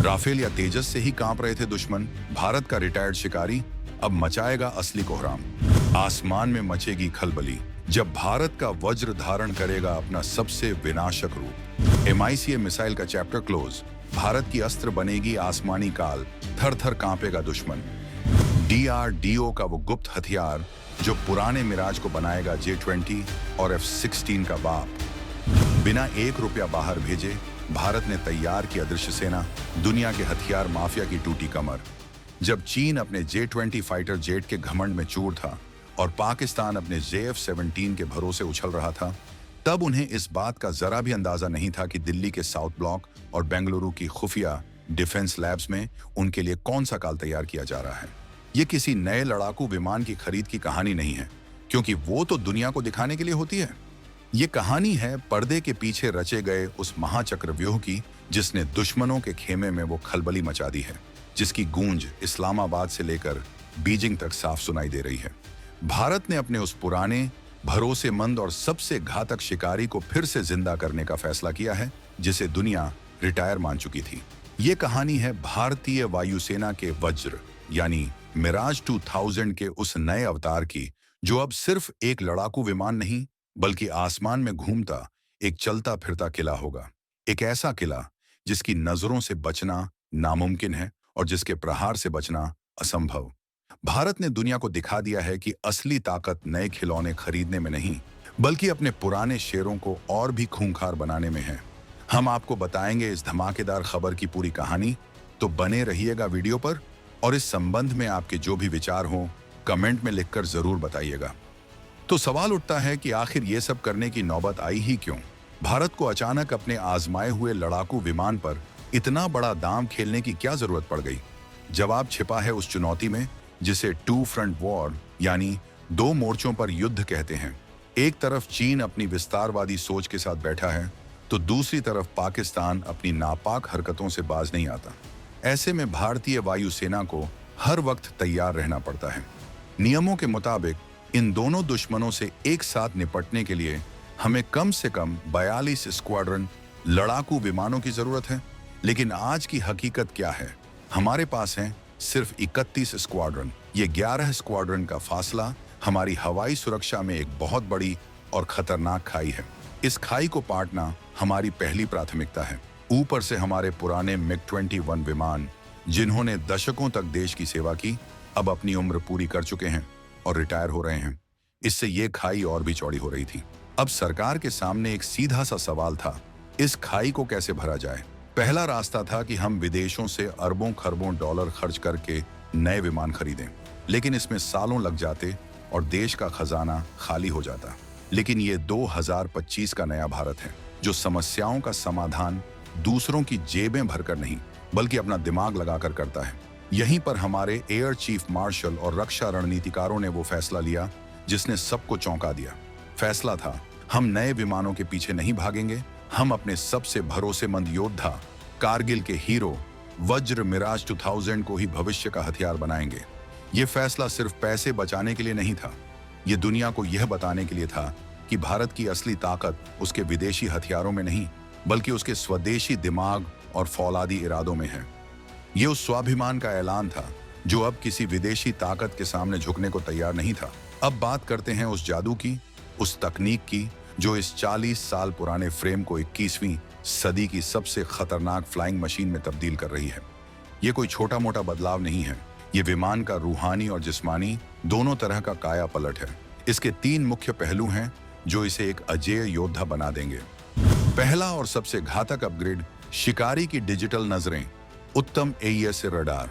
Rafale या तेजस से ही कांप रहे थे दुश्मन। भारत का रिटायर्ड शिकारी अब मचाएगा असली कोहराम। आसमान में मचेगी खलबली जब भारत का वज्र धारण करेगा अपना सबसे विनाशक रूप। MICA मिसाइल का चैप्टर क्लोज। भारत की अस्त्र बनेगी आसमानी काल, थर थर कांपेगा दुश्मन। DRDO का वो गुप्त हथियार जो पुराने मिराज को बनाएगा J-20 और F-16 का बाप। बिना ₹1 बाहर भेजे भारत ने तैयार की अदृश्य सेना, दुनिया के हथियार माफिया की टूटी कमर। जब चीन अपने J-20 फाइटर जेट के घमंड में चूर था और पाकिस्तान अपने JF-17 के भरोसे उछल रहा था, तब उन्हें इस बात का जरा भी अंदाजा नहीं था कि दिल्ली के साउथ ब्लॉक और बेंगलुरु की खुफिया डिफेंस लैब्स में उनके लिए कौन सा काल तैयार किया जा रहा है। ये किसी नए लड़ाकू विमान की खरीद की कहानी नहीं है, क्योंकि वो तो दुनिया को दिखाने के लिए होती है। ये कहानी है पर्दे के पीछे रचे गए उस महाचक्रव्यूह की, जिसने दुश्मनों के खेमे में वो खलबली मचा दी है, जिसकी गूंज इस्लामाबाद से लेकर बीजिंग तक साफ सुनाई दे रही है। भारत ने अपने उस पुराने, भरोसेमंद और सबसे घातक शिकारी को फिर से जिंदा करने का फैसला किया है, जिसे दुनिया रिटायर मान चुकी थी। ये कहानी है भारतीय वायुसेना के वज्र यानी मिराज 2000 के उस नए अवतार की, जो अब सिर्फ एक लड़ाकू विमान नहीं बल्कि आसमान में घूमता एक चलता फिरता किला होगा। एक ऐसा किला जिसकी नजरों से बचना नामुमकिन है और जिसके प्रहार से बचना असंभव। भारत ने दुनिया को दिखा दिया है कि असली ताकत नए खिलौने खरीदने में नहीं, बल्कि अपने पुराने शेरों को और भी खूंखार बनाने में है। हम आपको बताएंगे इस धमाकेदार खबर की पूरी कहानी, तो बने रहिएगा वीडियो पर। और इस संबंध में आपके जो भी विचार हों, कमेंट में लिखकर जरूर बताइएगा। तो सवाल उठता है कि आखिर ये सब करने की नौबत आई ही क्यों? भारत को अचानक अपने आजमाए हुए लड़ाकू विमान पर इतना बड़ा दांव खेलने की क्या जरूरत पड़ गई? जवाब छिपा है उस चुनौती में जिसे टू फ्रंट वॉर यानी 2 मोर्चों पर युद्ध कहते हैं। एक तरफ चीन अपनी विस्तारवादी सोच के साथ बैठा है, तो दूसरी तरफ पाकिस्तान अपनी नापाक हरकतों से बाज नहीं आता। ऐसे में भारतीय वायुसेना को हर वक्त तैयार रहना पड़ता है। नियमों के मुताबिक इन दोनों दुश्मनों से एक साथ निपटने के लिए हमें कम से कम 42 स्क्वाड्रन लड़ाकू विमानों की जरूरत है। लेकिन आज की हकीकत क्या है? हमारे पास हैं सिर्फ 31 स्क्वाड्रन। ये 11 स्क्वाड्रन का फासला हमारी हवाई सुरक्षा में एक बहुत बड़ी और खतरनाक खाई है। इस खाई को पाटना हमारी पहली प्राथमिकता है। ऊपर से हमारे पुराने MiG-21 विमान, जिन्होंने दशकों तक देश की सेवा की, अब अपनी उम्र पूरी कर चुके हैं और रिटायर हो रहे हैं। इससे ये खाई और भी चौड़ी हो रही थी। अब सरकार के सामने एक सीधा सा सवाल था, इस खाई को कैसे भरा जाए? पहला रास्ता था कि हम विदेशों से अरबों खरबों डॉलर खर्च करके नए विमान खरीदें, लेकिन इसमें सालों लग जाते और देश का खजाना खाली हो जाता। लेकिन ये 2025 का नया भारत है, जो समस्याओं का समाधान दूसरों की जेबें भरकर नहीं, बल्कि अपना दिमाग लगाकर करता है। यहीं पर हमारे एयर चीफ मार्शल और रक्षा रणनीतिकारों ने वो फैसला लिया जिसने सबको चौंका दिया। फैसला था, हम नए विमानों के पीछे नहीं भागेंगे, हम अपने सबसे भरोसेमंद योद्धा, कारगिल के हीरो वज्र मिराज 2000 को ही भविष्य का हथियार बनाएंगे। ये फैसला सिर्फ पैसे बचाने के लिए नहीं था, ये दुनिया को यह बताने के लिए था कि भारत की असली ताकत उसके विदेशी हथियारों में नहीं, बल्कि उसके स्वदेशी दिमाग और फौलादी इरादों में है। ये उस स्वाभिमान का ऐलान था जो अब किसी विदेशी ताकत के सामने झुकने को तैयार नहीं था। अब बात करते हैं उस जादू की, उस तकनीक की जो इस 40 साल पुराने फ्रेम को 21वीं सदी की सबसे खतरनाक फ्लाइंग मशीन में तब्दील कर रही है। ये कोई छोटा मोटा बदलाव नहीं है, ये विमान का रूहानी और जिस्मानी दोनों तरह का काया पलट है। इसके 3 मुख्य पहलू हैं जो इसे एक अजेय योद्धा बना देंगे। पहला और सबसे घातक अपग्रेड, शिकारी की डिजिटल नजरें, उत्तम AES रडार।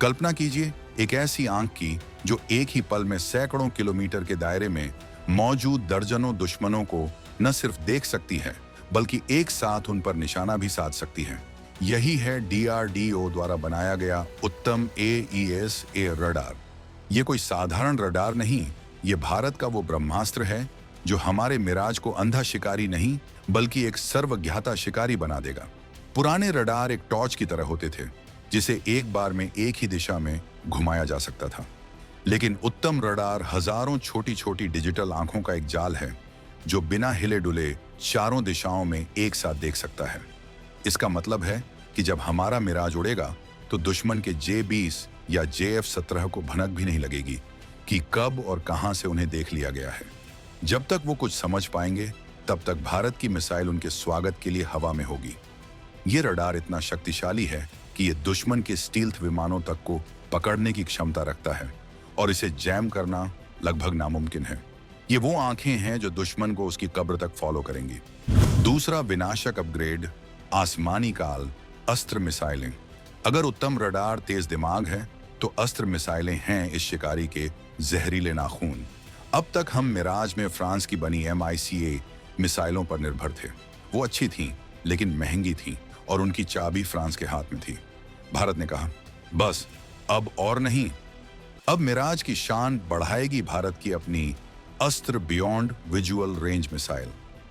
कल्पना कीजिए एक ऐसी आंख की जो एक ही पल में सैकड़ों किलोमीटर के दायरे में मौजूद दर्जनों दुश्मनों को न सिर्फ देख सकती है, बल्कि एक साथ उन पर निशाना भी साध सकती है। यही है DRDO द्वारा बनाया गया उत्तम AES-A रडार। ये कोई साधारण रडार नहीं, ये भारत का वो ब्रह्मास्त्र है जो हमारे मिराज को अंधा शिकारी नहीं, बल्कि एक सर्वज्ञाता शिकारी बना देगा। पुराने रडार एक टॉर्च की तरह होते थे, जिसे एक बार में एक ही दिशा में घुमाया जा सकता था। लेकिन उत्तम रडार हजारों छोटी छोटी डिजिटल आंखों का एक जाल है जो बिना हिले डुले चारों दिशाओं में एक साथ देख सकता है। इसका मतलब है कि जब हमारा मिराज उड़ेगा तो दुश्मन के J-20 या JF-17 को भनक भी नहीं लगेगी कि कब और कहां से उन्हें देख लिया गया है। जब तक वो कुछ समझ पाएंगे तब तक भारत की मिसाइल उनके स्वागत के लिए हवा में होगी। ये रडार इतना शक्तिशाली है कि ये दुश्मन के स्टील्थ विमानों तक को पकड़ने की क्षमता रखता है और इसे जैम करना लगभग नामुमकिन है। ये वो आंखें हैं जो दुश्मन को उसकी कब्र तक फॉलो करेंगी। दूसरा विनाशक अपग्रेड, आसमानी काल अस्त्र मिसाइलें। अगर उत्तम रडार, तेज दिमाग है तो अस्त्र मिसाइलें हैं इस शिकारी के जहरीले नाखून। अब तक हम मिराज में फ्रांस की बनी MICA मिसाइलों पर निर्भर थे। वो अच्छी थीं, लेकिन महंगी थीं और उनकी चाबी फ्रांस के हाथ में थी। भारत ने कहा, बस अब और नहीं। अब मिराज की शान बढ़ाएगी भारत की अपनी अस्त्र बियॉन्ड विजुअल रेंज मिसाइल।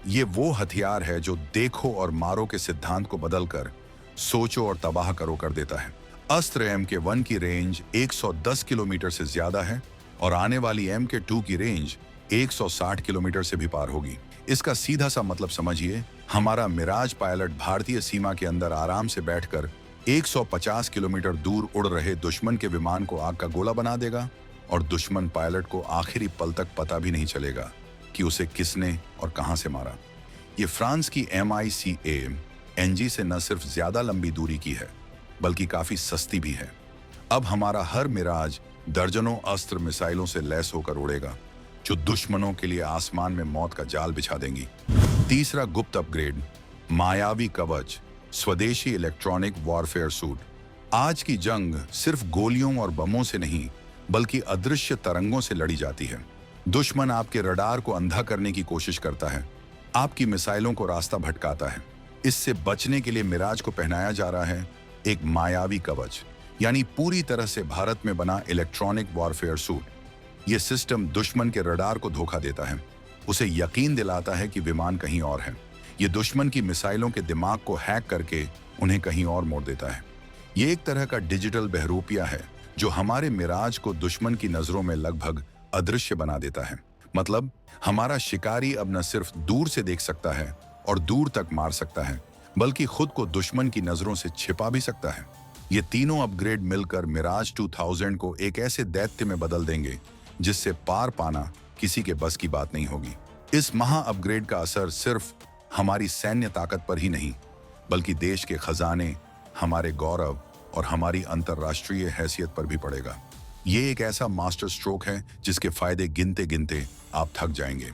ये वो हथियार है जो देखो और मारो के सिद्धांत को बदलकर सोचो और तबाह करो कर देता है। अस्त्र MK1 की रेंज 110 किलोमीटर से ज्यादा है और आने वाली MK2 की रेंज 160 किलोमीटर से भी पार होगी। इसका सीधा सा मतलब समझिए, हमारा मिराज पायलट भारतीय सीमा के अंदर आराम से बैठकर 150 किलोमीटर दूर उड़ रहे दुश्मन के विमान को आग का गोला बना देगा और दुश्मन पायलट को आखिरी पल तक पता भी नहीं चलेगा कि उसे किसने और कहां से मारा। ये फ्रांस की MICA NG से न सिर्फ ज्यादा लंबी दूरी की है बल्कि काफी सस्ती भी है। अब हमारा हर मिराज दर्जनों अस्त्र मिसाइलों से लैस होकर उड़ेगा जो दुश्मनों के लिए आसमान में मौत का जाल बिछा देंगी। तीसरा गुप्त अपग्रेड, मायावी कवच स्वदेशी इलेक्ट्रॉनिक वॉरफेयर सूट। आज की जंग सिर्फ गोलियों और बमों से नहीं बल्कि अदृश्य तरंगों से लड़ी जाती है। दुश्मन आपके रडार को अंधा करने की कोशिश करता है, आपकी मिसाइलों को रास्ता भटकाता है। इससे बचने के लिए मिराज को पहनाया जा रहा है एक मायावी कवच, यानी पूरी तरह से भारत में बना इलेक्ट्रॉनिक वॉरफेयर सूट। यह सिस्टम दुश्मन के रडार को धोखा देता है, उसे यकीन दिलाता है कि विमान कहीं और है। यह दुश्मन की मिसाइलों के दिमाग को हैक करके उन्हें कहीं और मोड़ देता है। ये एक तरह का डिजिटल बहरूपिया है जो हमारे मिराज को दुश्मन की नजरों में लगभग अदृश्य बना देता है। मतलब हमारा शिकारी अब न सिर्फ दूर से देख सकता है और दूर तक मार सकता है, बल्कि खुद को दुश्मन की नजरों से छिपा भी सकता है। ये तीनों अपग्रेड मिलकर मिराज 2000 को एक ऐसे दैत्य में बदल देंगे जिससे पार पाना किसी के बस की बात नहीं होगी। इस महा अपग्रेड का असर सिर्फ हमारी सैन्य ताकत पर ही नहीं बल्कि देश के खजाने, हमारे गौरव और हमारी अंतर्राष्ट्रीय हैसियत पर भी पड़ेगा। ये एक ऐसा मास्टर स्ट्रोक है जिसके फायदे गिनते गिनते आप थक जाएंगे।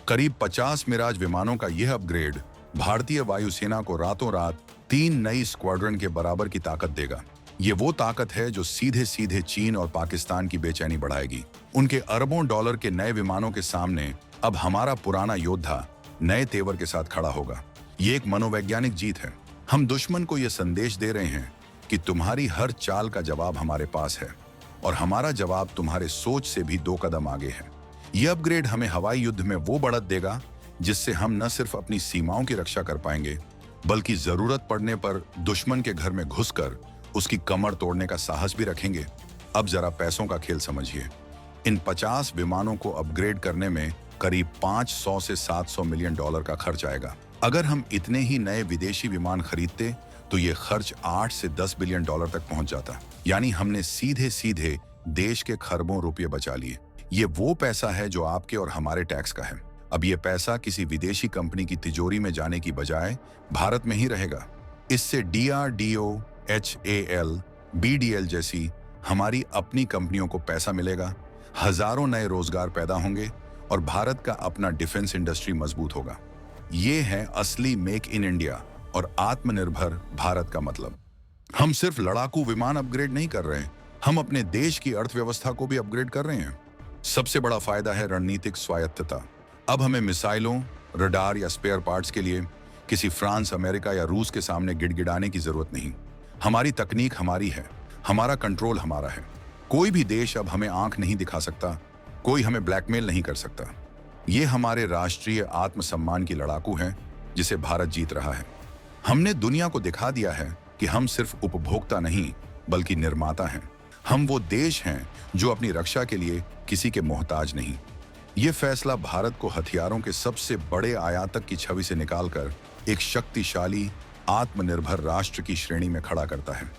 करीब 50 मिराज विमानों का यह अपग्रेड भारतीय वायुसेना को रातों रात 3 नई स्क्वाड्रन के बराबर की ताकत देगा। ये वो ताकत है जो सीधे सीधे चीन और पाकिस्तान की बेचैनी बढ़ाएगी। उनके अरबों डॉलर के नए विमानों के सामने अब हमारा पुराना योद्धा नए तेवर के साथ खड़ा होगा। ये एक मनोवैज्ञानिक जीत है। हम दुश्मन को यह संदेश दे रहे हैं कि तुम्हारी हर चाल का जवाब हमारे पास है और हमारा जवाब तुम्हारे सोच से भी 2 कदम आगे है। यह अपग्रेड हमें हवाई युद्ध में वो बढ़त देगा जिससे हम न सिर्फ अपनी सीमाओं की रक्षा कर पाएंगे बल्कि जरूरत पड़ने पर दुश्मन के घर में घुसकर उसकी कमर तोड़ने का साहस भी रखेंगे। अब जरा पैसों का खेल समझिए। इन 50 विमानों को अपग्रेड करने में करीब 500 से 700 मिलियन डॉलर का खर्च आएगा। अगर हम इतने ही नए विदेशी विमान खरीदते तो ये खर्च 8 से 10 बिलियन डॉलर तक पहुंच जाता। यानी हमने सीधे सीधे देश के खरबों रुपये बचा लिए। ये वो पैसा है जो आपके और हमारे टैक्स का है। अब ये पैसा किसी विदेशी कंपनी की तिजोरी में जाने की बजाय भारत में ही रहेगा। इससे DRDO, HAL, BDL जैसी हमारी अपनी कंपनियों को पैसा मिलेगा, हजारों नए रोजगार पैदा होंगे और भारत का अपना डिफेंस इंडस्ट्री मजबूत होगा। ये है असली मेक इन इंडिया और आत्मनिर्भर भारत का मतलब। हम सिर्फ लड़ाकू विमान अपग्रेड नहीं कर रहे हैं, हम अपने देश की अर्थव्यवस्था को भी अपग्रेड कर रहे हैं। सबसे बड़ा फायदा है रणनीतिक स्वायत्तता। अब हमें मिसाइलों, रडार या स्पेयर पार्ट्स के लिए किसी फ्रांस, अमेरिका या रूस के सामने गिड़गिड़ाने की जरूरत नहीं। हमारी तकनीक हमारी है, हमारा कंट्रोल हमारा है। कोई भी देश अब हमें आंख नहीं दिखा सकता, कोई हमें ब्लैकमेल नहीं कर सकता। ये हमारे राष्ट्रीय आत्मसम्मान की लड़ाकू है जिसे भारत जीत रहा है। हमने दुनिया को दिखा दिया है कि हम सिर्फ उपभोक्ता नहीं बल्कि निर्माता हैं। हम वो देश हैं जो अपनी रक्षा के लिए किसी के मोहताज नहीं। ये फैसला भारत को हथियारों के सबसे बड़े आयातक की छवि से निकालकर एक शक्तिशाली, आत्मनिर्भर राष्ट्र की श्रेणी में खड़ा करता है।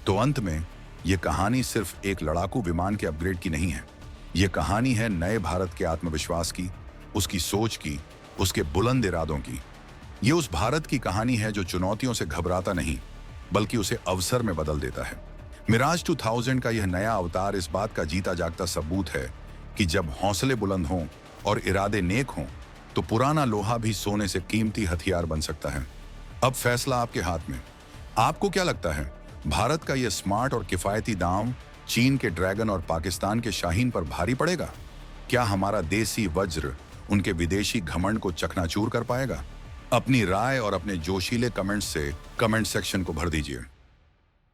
तो अंत में यह कहानी सिर्फ एक लड़ाकू विमान के अपग्रेड की नहीं है। यह कहानी है नए भारत के आत्मविश्वास की, उसकी सोच की, उसके बुलंद इरादों की। यह उस भारत की कहानी है जो चुनौतियों से घबराता नहीं, बल्कि उसे अवसर में बदल देता है। मिराज 2000 का यह नया अवतार इस बात का जीता जागता सबूत है कि जब हौसले बुलंद हों और इरादे नेक हों, तो पुराना लोहा भी सोने से कीमती हथियार बन सकता है। अब फैसला आपके हाथ में। आपको क्या लगता है, भारत का यह स्मार्ट और किफायती दांव चीन के ड्रैगन और पाकिस्तान के शाहीन पर भारी पड़ेगा? क्या हमारा देसी वज्र उनके विदेशी घमंड को चकनाचूर कर पाएगा? अपनी राय और अपने जोशीले कमेंट्स से कमेंट सेक्शन को भर दीजिए।